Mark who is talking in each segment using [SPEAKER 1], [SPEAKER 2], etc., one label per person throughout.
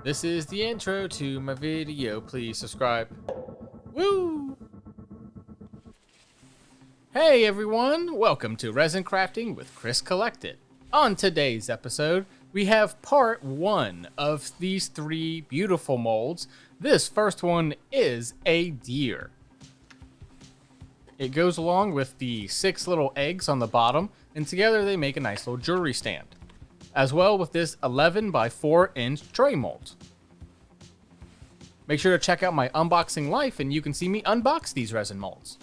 [SPEAKER 1] This is the intro to my video. Please subscribe. Woo! Hey everyone, welcome to Resin Crafting with Chris Collected. On today's episode, we have part 1 of these 3 beautiful molds. This first one is a deer. It goes along with the 6 little eggs on the bottom, and together they make a nice little jewelry stand. As well with this 11 by 4 inch tray mold. Make sure to check out my unboxing life and you can see me unbox these resin molds.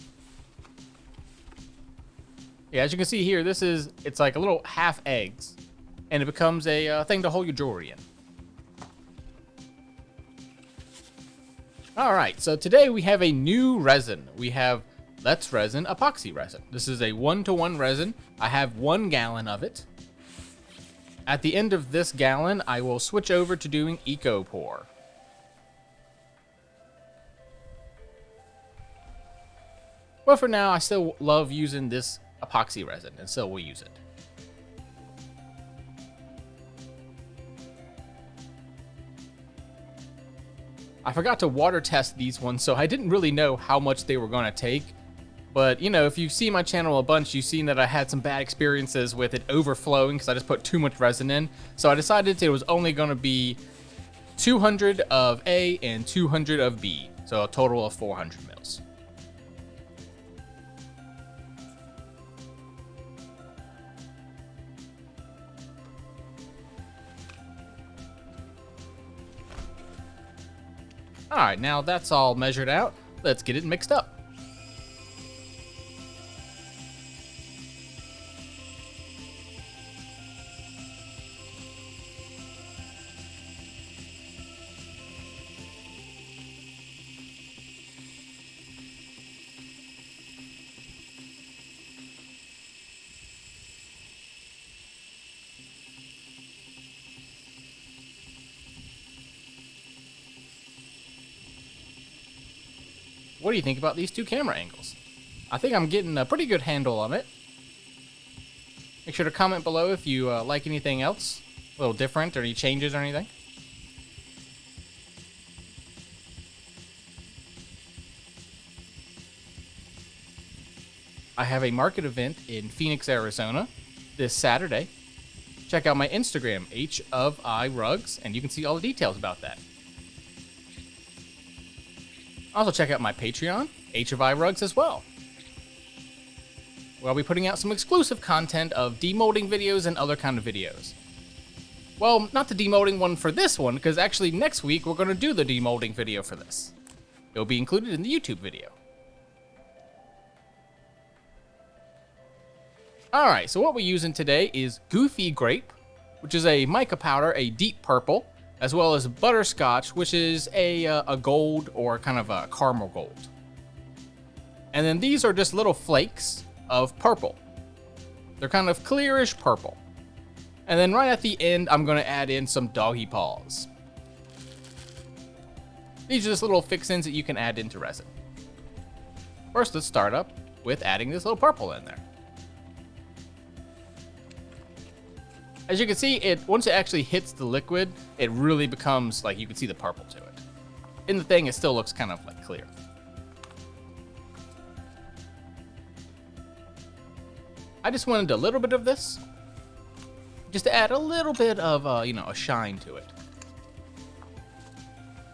[SPEAKER 1] Yeah, as you can see here, it's like a little half eggs, and it becomes a thing to hold your jewelry in. Alright, so today we have a new resin. We have Let's Resin epoxy resin. This is a 1-to-1 resin. I have 1 gallon of it. At the end of this gallon, I will switch over to doing Eco Pour. But for now, I still love using this epoxy resin, and so we'll use it. I forgot to water test these ones, so I didn't really know how much they were going to take. But, you know, if you've seen my channel a bunch, you've seen that I had some bad experiences with it overflowing because I just put too much resin in. So I decided it was only going to be 200 of A and 200 of B. So a total of 400 mils. Alright, now that's all measured out. Let's get it mixed up. What do you think about these 2 camera angles? I think I'm getting a pretty good handle on it. Make sure to comment below if you like anything else, a little different, or any changes or anything. I have a market event in Phoenix, Arizona this Saturday. Check out my Instagram, H of I Rugs, and you can see all the details about that. Also check out my Patreon, H of I Rugs as well. Where I'll be putting out some exclusive content of demolding videos and other kind of videos. Well, not the demolding one for this one, because actually next week we're going to do the demolding video for this. It'll be included in the YouTube video. Alright, so what we're using today is Goofy Grape, which is a mica powder, a deep purple, as well as butterscotch, which is a gold or kind of a caramel gold. And then these are just little flakes of purple. They're kind of clearish purple. And then right at the end, I'm going to add in some doggy paws. These are just little fixins that you can add into resin. First, let's start up with adding this little purple in there. As you can see, once it actually hits the liquid, it really becomes like you can see the purple to it. In the thing, it still looks kind of like clear. I just wanted a little bit of this, just to add a little bit of, a shine to it.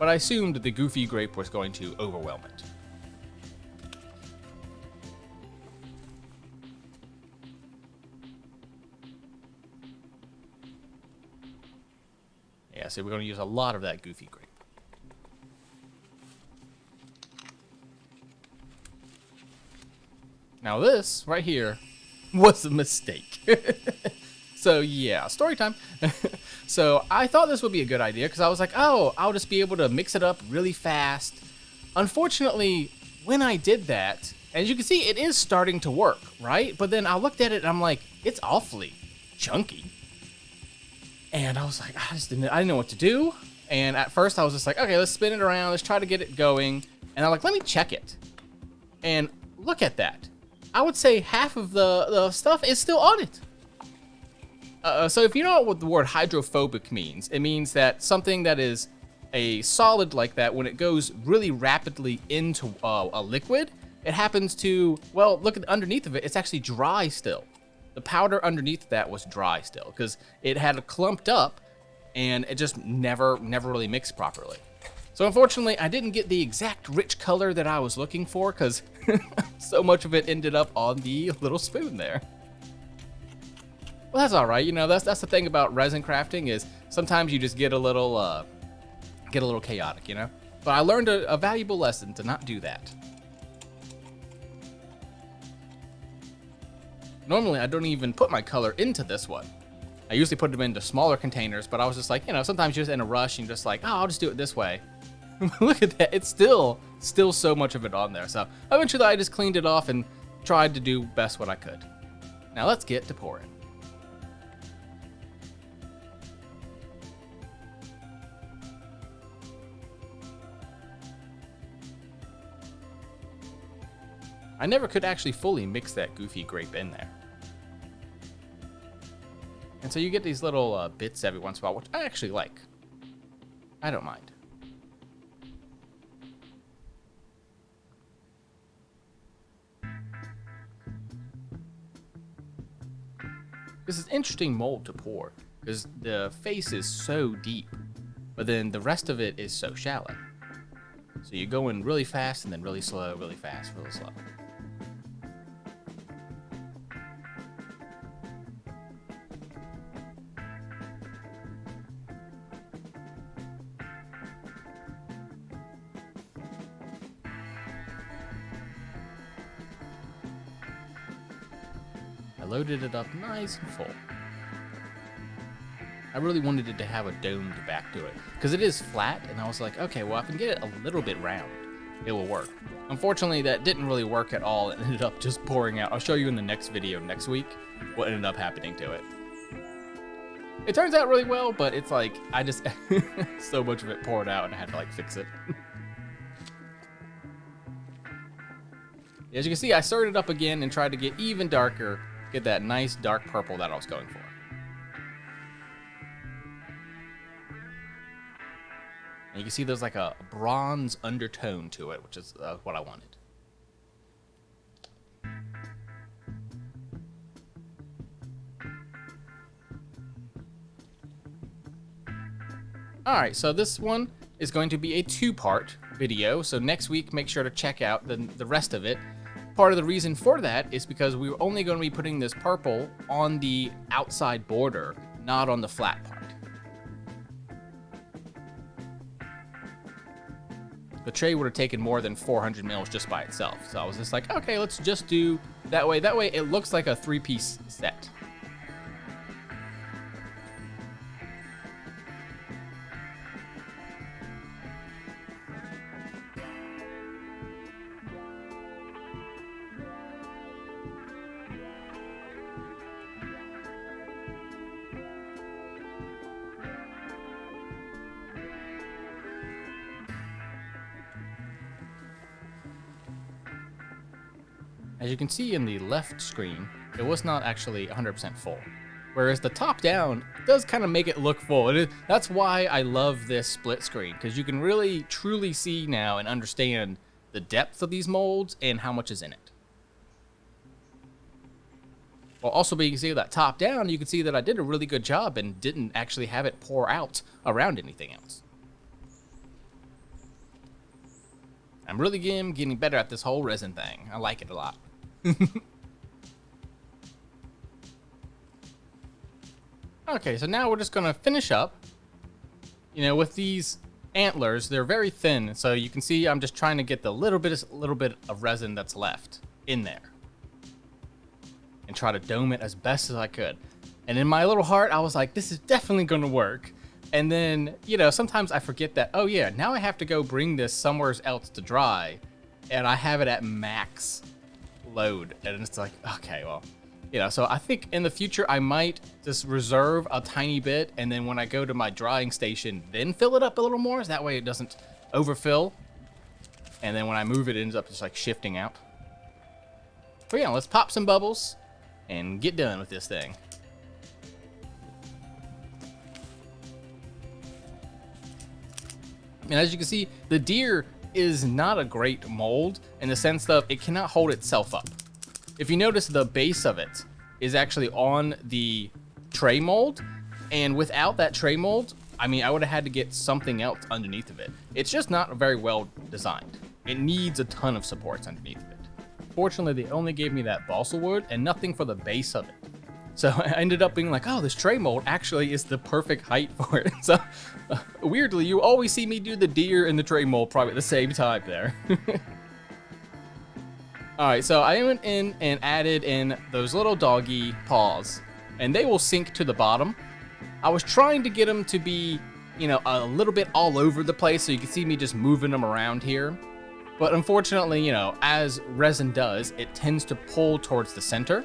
[SPEAKER 1] But I assumed the Goofy Grape was going to overwhelm it. Yeah, so we're going to use a lot of that Goofy Grape. Now this, right here, was a mistake. So yeah, story time. So I thought this would be a good idea because I was like, oh, I'll just be able to mix it up really fast. Unfortunately, when I did that, as you can see, it is starting to work, right? But then I looked at it and I'm like, it's awfully chunky. And I was like, I didn't know what to do. And at first I was just like, okay, let's spin it around. Let's try to get it going. And I'm like, let me check it. And look at that. I would say half of the stuff is still on it. So if you know what the word hydrophobic means, it means that something that is a solid like that, when it goes really rapidly into a liquid, it happens to, well, look at underneath of it, it's actually dry still. The powder underneath that was dry still because it had clumped up and it just never really mixed properly. So unfortunately, I didn't get the exact rich color that I was looking for because so much of it ended up on the little spoon there. Well, that's all right. You know, that's the thing about resin crafting is sometimes you just get a little chaotic, you know. But I learned a valuable lesson to not do that. Normally, I don't even put my color into this one. I usually put them into smaller containers, but I was just like, you know, sometimes you're just in a rush and you're just like, oh, I'll just do it this way. Look at that. It's still so much of it on there. So eventually I just cleaned it off and tried to do best what I could. Now let's get to pouring. I never could actually fully mix that goofy grape in there. And so you get these little bits every once in a while, which I actually like. I don't mind. This is an interesting mold to pour, because the face is so deep, but then the rest of it is so shallow. So you go in really fast and then really slow, really fast, really slow. I loaded it up nice and full. I really wanted it to have a domed back to it, because it is flat, and I was like, okay, well, if I can get it a little bit round, it will work. Unfortunately, that didn't really work at all. It ended up just pouring out. I'll show you in the next video next week what ended up happening to it. It turns out really well, but it's like, I just, so much of it poured out, and I had to like fix it. As you can see, I stirred it up again and tried to get even darker, get that nice dark purple that I was going for. And you can see there's like a bronze undertone to it, which is what I wanted. Alright, so this one is going to be a two-part video, so next week make sure to check out the rest of it. Part of the reason for that is because we were only going to be putting this purple on the outside border, not on the flat part. The tray would have taken more than 400 mils just by itself. So I was just like, okay, let's just do that way. That way it looks like a three-piece set. As you can see in the left screen, it was not actually 100% full. Whereas the top down does kind of make it look full. That's why I love this split screen, because you can really truly see now and understand the depth of these molds and how much is in it. While also being able to see that top down, you can see that I did a really good job and didn't actually have it pour out around anything else. I'm really getting better at this whole resin thing. I like it a lot. Okay, so now we're just gonna finish up. You know, with these antlers, they're very thin, so you can see I'm just trying to get the little bit of resin that's left in there, and try to dome it as best as I could. And in my little heart, I was like, this is definitely gonna work. And then, you know, sometimes I forget that, oh yeah, now I have to go bring this somewhere else to dry, and I have it at max load, and it's like, okay, well, you know, so I think in the future I might just reserve a tiny bit, and then when I go to my drying station, then fill it up a little more, so that way it doesn't overfill, and then when I move it, it ends up just like shifting out. But yeah, let's pop some bubbles and get done with this thing. And as you can see, the deer is not a great mold in the sense that it cannot hold itself up. If you notice, the base of it is actually on the tray mold, and without that tray mold, I mean, I would have had to get something else underneath of it. It's just not very well designed. It needs a ton of supports underneath of it. Fortunately, they only gave me that balsa wood and nothing for the base of it. So I ended up being like, oh, this tray mold actually is the perfect height for it. So weirdly, you always see me do the deer and the tray mold probably at the same time there. All right, so I went in and added in those little doggy paws, and they will sink to the bottom. I was trying to get them to be, you know, a little bit all over the place so you can see me just moving them around here. But unfortunately, you know, as resin does, it tends to pull towards the center.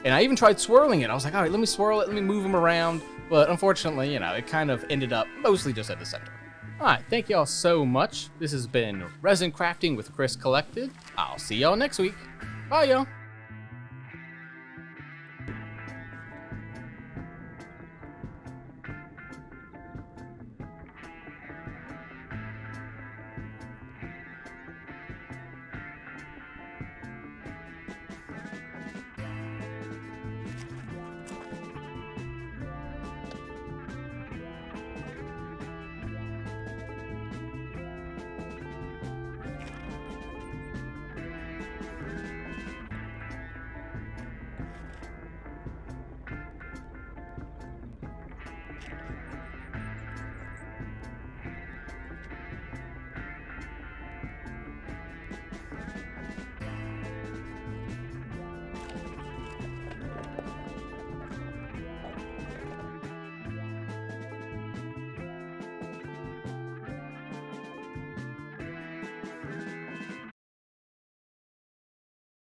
[SPEAKER 1] And I even tried swirling it. I was like, all right, let me swirl it, let me move them around. But unfortunately, you know, it kind of ended up mostly just at the center. All right, thank y'all so much. This has been Resin Crafting with Chris Collected. I'll see y'all next week. Bye, y'all.